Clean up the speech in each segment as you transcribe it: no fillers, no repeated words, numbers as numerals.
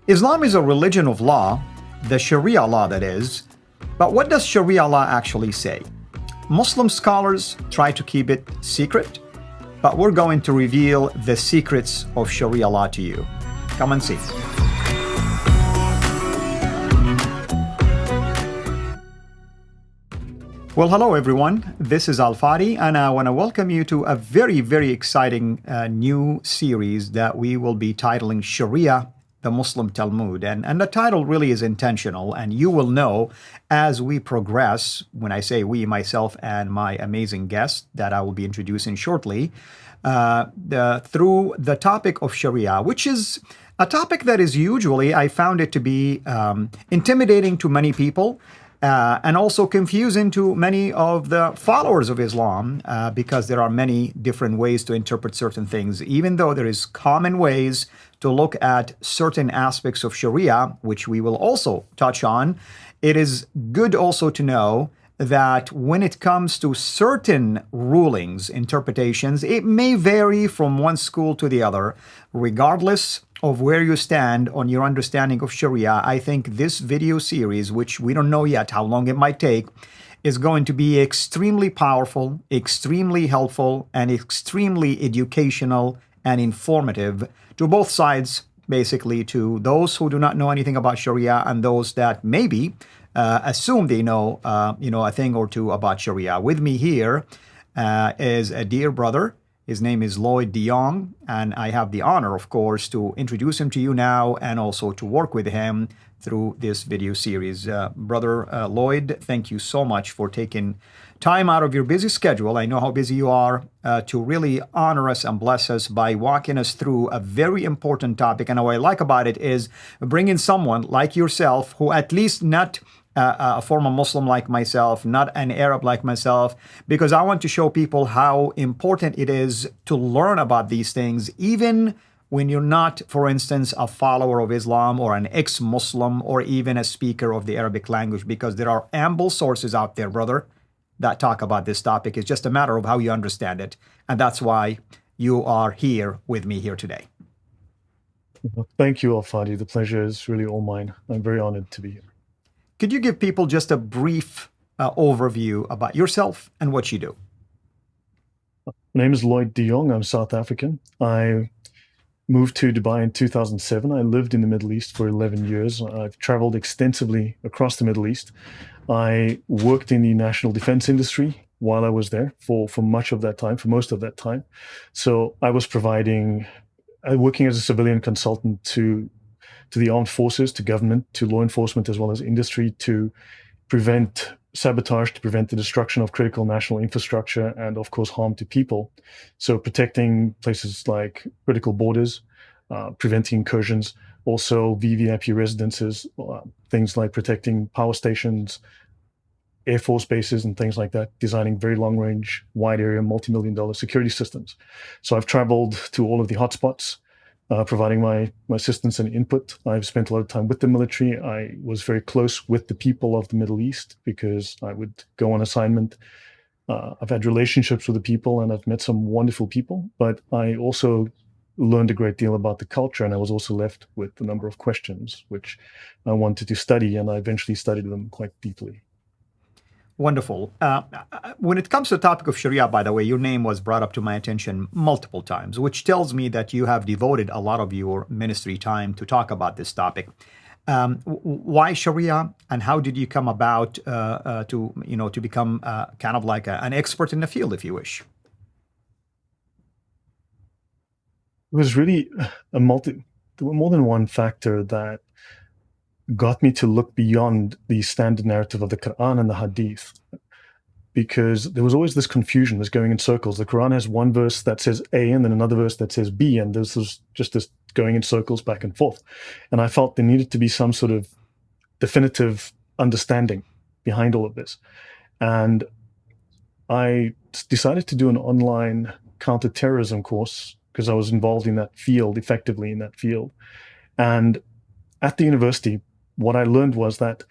Islam is a religion of law, the Sharia law that is, but what does Sharia law actually say? Muslim scholars try to keep it secret, but we're going to reveal the secrets of Sharia law to you. Come and see. Well, hello everyone. This is Al Fadi, and I want to welcome you to a very, very exciting new series that we will be titling Sharia, the Muslim Talmud. And the title really is intentional, and you will know as we progress, when I say we, myself and my amazing guest that I will be introducing shortly, through the topic of Sharia, which is a topic that is usually, I found it to be intimidating to many people, and also confusing to many of the followers of Islam, because there are many different ways to interpret certain things, even though there is common ways to look at certain aspects of Sharia, which we will also touch on. It is good also to know that when it comes to certain rulings, interpretations, it may vary from one school to the other, regardless of where you stand on your understanding of Sharia. I think this video series, which we don't know yet how long it might take, is going to be extremely powerful, extremely helpful, and extremely educational and informative to both sides, basically, to those who do not know anything about Sharia and those that maybe assume they know, a thing or two about Sharia. With me here is a dear brother. His name is Lloyd, and I have the honor, of course, to introduce him to you now and also to work with him through this video series. Brother Lloyd, thank you so much for taking time out of your busy schedule. I know how busy you are, to really honor us and bless us by walking us through a very important topic. And what I like about it is bringing someone like yourself who at least not a former Muslim like myself, not an Arab like myself, because I want to show people how important it is to learn about these things, even when you're not, for instance, a follower of Islam or an ex-Muslim or even a speaker of the Arabic language, because there are ample sources out there, brother, that talk about this topic. It's just a matter of how you understand it. And that's why you are here with me here today. Well, thank you, Al Fadi. The pleasure is really all mine. I'm very honored to be here. Could you give people just a brief overview about yourself and what you do? My name is Lloyd de Jongh. I'm South African. I moved to Dubai in 2007. I lived in the Middle East for 11 years. I've traveled extensively across the Middle East. I worked in the national defense industry while I was there for much of that time, for most of that time. So I was working as a civilian consultant to the armed forces, to government, to law enforcement, as well as industry, to prevent sabotage, to prevent the destruction of critical national infrastructure, and of course harm to people. So protecting places like critical borders, preventing incursions, also VVIP residences, things like protecting power stations, Air Force bases and things like that, designing very long-range, wide-area, multi-million-dollar security systems. So I've traveled to all of the hotspots, providing my assistance and input. I've spent a lot of time with the military. I was very close with the people of the Middle East because I would go on assignment. I've had relationships with the people and I've met some wonderful people, but I also learned a great deal about the culture, and I was also left with a number of questions which I wanted to study, and I eventually studied them quite deeply. Wonderful. When it comes to the topic of Sharia, by the way, your name was brought up to my attention multiple times, which tells me that you have devoted a lot of your ministry time to talk about this topic. Why Sharia, and how did you come about to become kind of like an expert in the field, if you wish? It was really there were more than one factor that got me to look beyond the standard narrative of the Quran and the Hadith, because there was always this confusion, this going in circles. The Quran has one verse that says A and then another verse that says B, and this was just this going in circles back and forth. And I felt there needed to be some sort of definitive understanding behind all of this. And I decided to do an online counterterrorism course because I was involved in that field, effectively in that field. And at the university, what I learned was that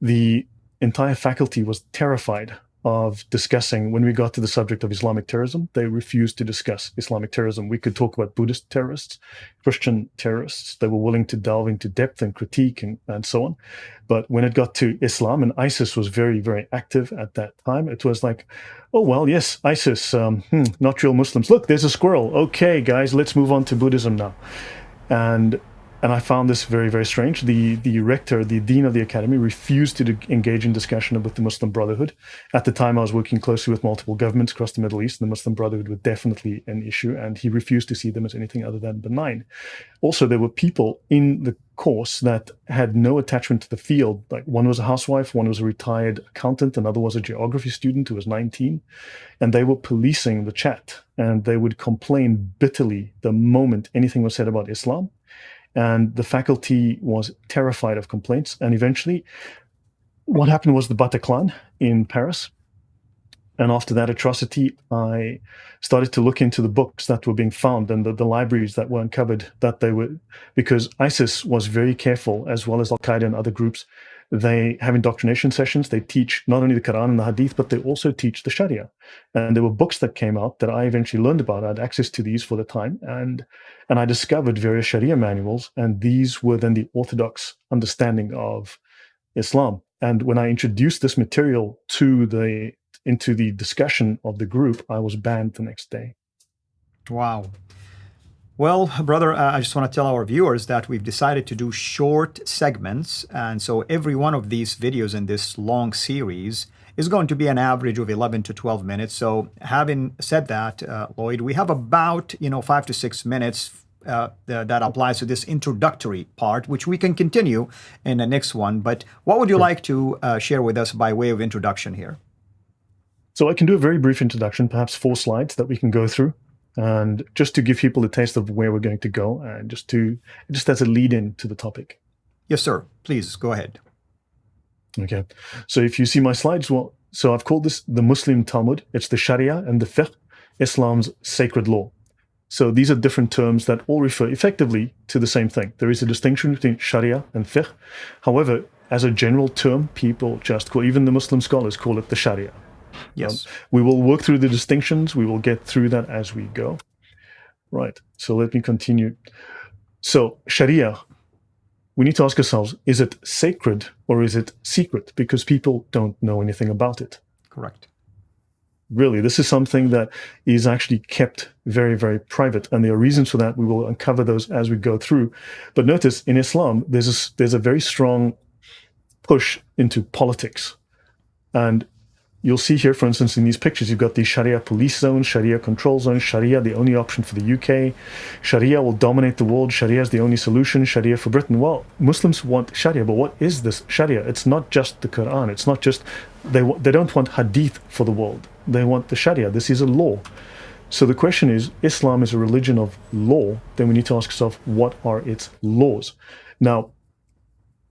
the entire faculty was terrified of discussing, when we got to the subject of Islamic terrorism, they refused to discuss Islamic terrorism. We could talk about Buddhist terrorists, Christian terrorists. They were willing to delve into depth and critique and so on. But when it got to Islam, and ISIS was very, very active at that time, it was like, oh, well, yes, ISIS, not real Muslims. Look, there's a squirrel. Okay, guys, let's move on to Buddhism now. And I found this very, very strange. The rector, the dean of the academy, refused to engage in discussion with the Muslim Brotherhood. At the time, I was working closely with multiple governments across the Middle East, and the Muslim Brotherhood was definitely an issue, and he refused to see them as anything other than benign. Also, there were people in the course that had no attachment to the field. Like, one was a housewife, one was a retired accountant, another was a geography student who was 19, and they were policing the chat, and they would complain bitterly the moment anything was said about Islam. And the faculty was terrified of complaints. And eventually, what happened was the Bataclan in Paris. And after that atrocity, I started to look into the books that were being found and the libraries that were uncovered, that they were, because ISIS was very careful, as well as Al-Qaeda and other groups. They have indoctrination sessions. They teach not only the Quran and the Hadith, but they also teach the Sharia. And there were books that came out that I eventually learned about. I had access to these for the time. And I discovered various Sharia manuals. And these were then the orthodox understanding of Islam. And when I introduced this material into the discussion of the group, I was banned the next day. Wow. Well, brother, I just want to tell our viewers that we've decided to do short segments. And so every one of these videos in this long series is going to be an average of 11 to 12 minutes. So having said that, Lloyd, we have about 5 to 6 minutes that applies to this introductory part, which we can continue in the next one. But what would you like to share with us by way of introduction here? So I can do a very brief introduction, perhaps 4 slides that we can go through. And just to give people a taste of where we're going to go, and just as a lead in to the topic. Yes, sir. Please go ahead. Okay. So if you see my slides, well, so I've called this the Muslim Talmud. It's the Sharia and the Fiqh, Islam's sacred law. So these are different terms that all refer effectively to the same thing. There is a distinction between Sharia and Fiqh. However, as a general term, people just call, even the Muslim scholars call it the Sharia. Yes. We will work through the distinctions. We will get through that as we go. Right. So let me continue. So Sharia, we need to ask ourselves, is it sacred or is it secret? Because people don't know anything about it. Correct. Really, this is something that is actually kept very, very private. And there are reasons for that. We will uncover those as we go through. But notice in Islam, there's a very strong push into politics. And you'll see here, for instance, in these pictures, you've got the Sharia police zone, Sharia control zone, Sharia, the only option for the UK. Sharia will dominate the world. Sharia is the only solution. Sharia for Britain. Well, Muslims want Sharia, but what is this Sharia? It's not just the Quran. It's not just, they don't want Hadith for the world. They want the Sharia. This is a law. So the question is, Islam is a religion of law. Then we need to ask ourselves, what are its laws? Now,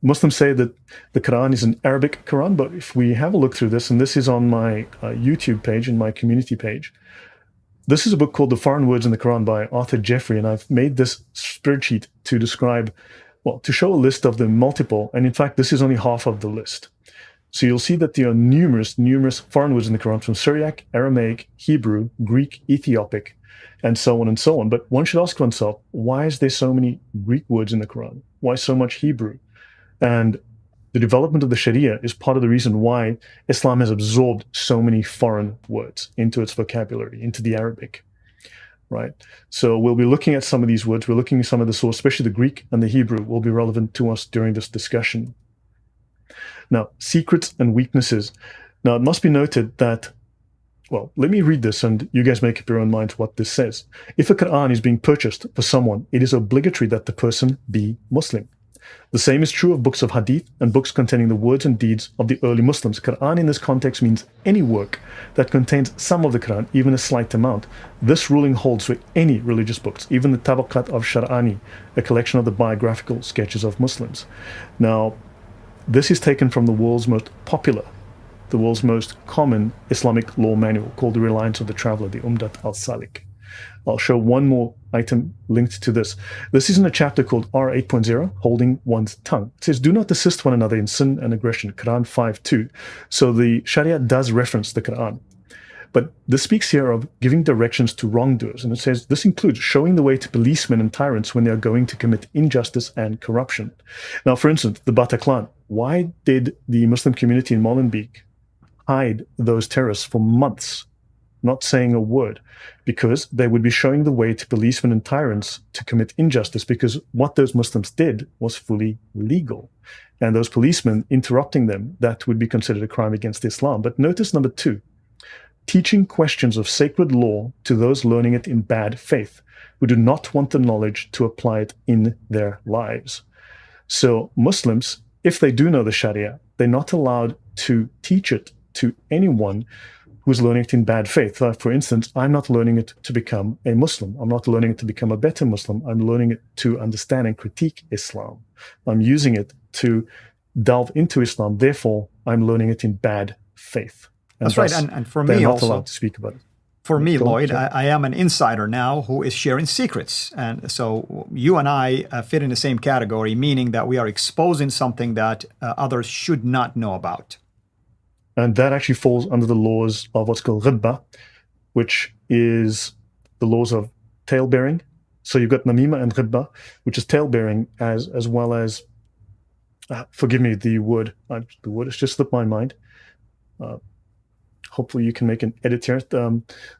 Muslims say that the Quran is an Arabic Quran, but if we have a look through this, and this is on my YouTube page, in my community page, this is a book called The Foreign Words in the Quran by Arthur Jeffrey, and I've made this spreadsheet to describe, well, to show a list of the multiple, and in fact, this is only half of the list. So you'll see that there are numerous foreign words in the Quran, from Syriac, Aramaic, Hebrew, Greek, Ethiopic, and so on and so on. But one should ask oneself, why is there so many Greek words in the Quran? Why so much Hebrew? And the development of the Sharia is part of the reason why Islam has absorbed so many foreign words into its vocabulary, into the Arabic, right? So we'll be looking at some of these words. We're looking at some of the source, especially the Greek and the Hebrew will be relevant to us during this discussion. Now, secrets and weaknesses. Now, it must be noted that, well, let me read this and you guys make up your own minds what this says. If a Quran is being purchased for someone, it is obligatory that the person be Muslim. The same is true of books of hadith and books containing the words and deeds of the early Muslims. Quran in this context means any work that contains some of the Quran, even a slight amount. This ruling holds for any religious books, even the Tabaqat of Shar'ani, a collection of the biographical sketches of Muslims. Now, this is taken from the world's most popular, the world's most common Islamic law manual called The Reliance of the Traveler, the Umdat al-Salik. I'll show one more item linked to this. This is in a chapter called R 8.0, Holding One's Tongue. It says, do not assist one another in sin and aggression, Quran 5.2. So the Sharia does reference the Quran. But this speaks here of giving directions to wrongdoers. And it says this includes showing the way to policemen and tyrants when they are going to commit injustice and corruption. Now, for instance, the Bataclan. Why did the Muslim community in Molenbeek hide those terrorists for months, not saying a word? Because they would be showing the way to policemen and tyrants to commit injustice, because what those Muslims did was fully legal. And those policemen interrupting them, that would be considered a crime against Islam. But notice number 2. Teaching questions of sacred law to those learning it in bad faith, who do not want the knowledge to apply it in their lives. So Muslims, if they do know the Sharia, they're not allowed to teach it to anyone who's learning it in bad faith. For instance, I'm not learning it to become a Muslim. I'm not learning it to become a better Muslim. I'm learning it to understand and critique Islam. I'm using it to delve into Islam. Therefore, I'm learning it in bad faith. That's right. And for me they're not also, allowed to speak about it. For me, Lloyd, I am an insider now who is sharing secrets. And so you and I fit in the same category, meaning that we are exposing something that others should not know about. And that actually falls under the laws of what's called ghibba, which is the laws of tale-bearing. So you've got namima and ghibba, which is tale-bearing, as well as, forgive me, the word has just slipped my mind. Hopefully you can make an edit here.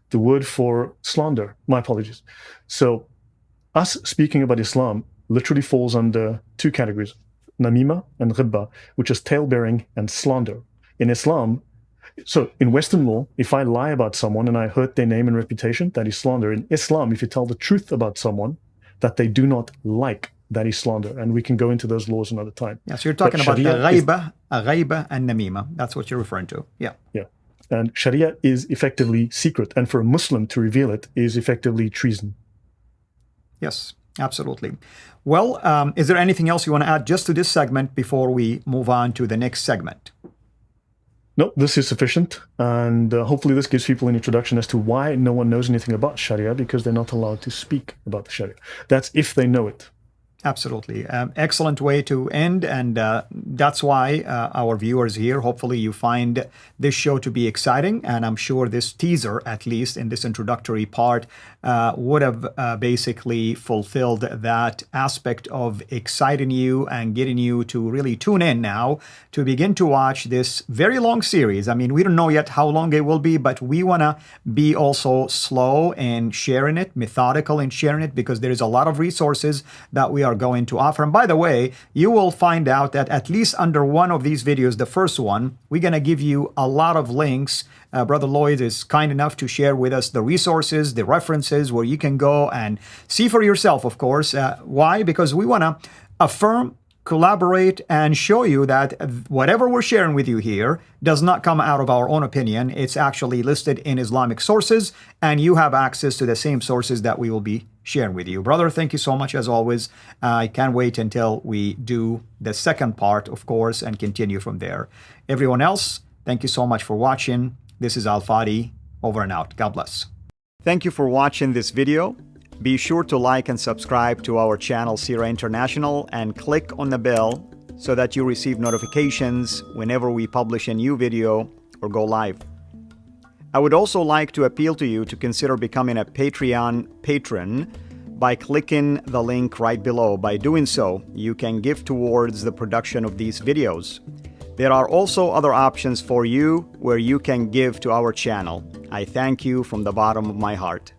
The word for slander. My apologies. So us speaking about Islam literally falls under 2 categories, namima and ghibba, which is tale-bearing and slander. In Islam, so in Western law, if I lie about someone and I hurt their name and reputation, that is slander. In Islam, if you tell the truth about someone that they do not like, that is slander. And we can go into those laws another time. Yeah, so you're talking about the ghaiba and namima. That's what you're referring to. Yeah. Yeah. And Sharia is effectively secret. And for a Muslim to reveal it is effectively treason. Yes, absolutely. Well, is there anything else you want to add just to this segment before we move on to the next segment? No, this is sufficient. And hopefully this gives people an introduction as to why no one knows anything about Sharia, because they're not allowed to speak about the Sharia. That's if they know it. Absolutely. Excellent way to end. And that's why our viewers here, hopefully you find this show to be exciting. And I'm sure this teaser, at least in this introductory part, would have basically fulfilled that aspect of exciting you and getting you to really tune in now to begin to watch this very long series. I mean, we don't know yet how long it will be, but we want to be also slow in sharing it, methodical in sharing it, because there is a lot of resources that we are going to offer. And by the way, you will find out that at least under one of these videos, the first one, we're going to give you a lot of links. Brother Lloyd is kind enough to share with us the resources, the references where you can go and see for yourself, of course. Why? Because we want to affirm, collaborate, and show you that whatever we're sharing with you here does not come out of our own opinion. It's actually listed in Islamic sources, and you have access to the same sources that we will be sharing with you. Brother, thank you so much as always. I can't wait until we do the second part, of course, and continue from there. Everyone else, thank you so much for watching. This is Al-Fadi, over and out. God bless. Thank you for watching this video. Be sure to like and subscribe to our channel, Sira International, and click on the bell so that you receive notifications whenever we publish a new video or go live. I would also like to appeal to you to consider becoming a Patreon patron by clicking the link right below. By doing so, you can give towards the production of these videos. There are also other options for you where you can give to our channel. I thank you from the bottom of my heart.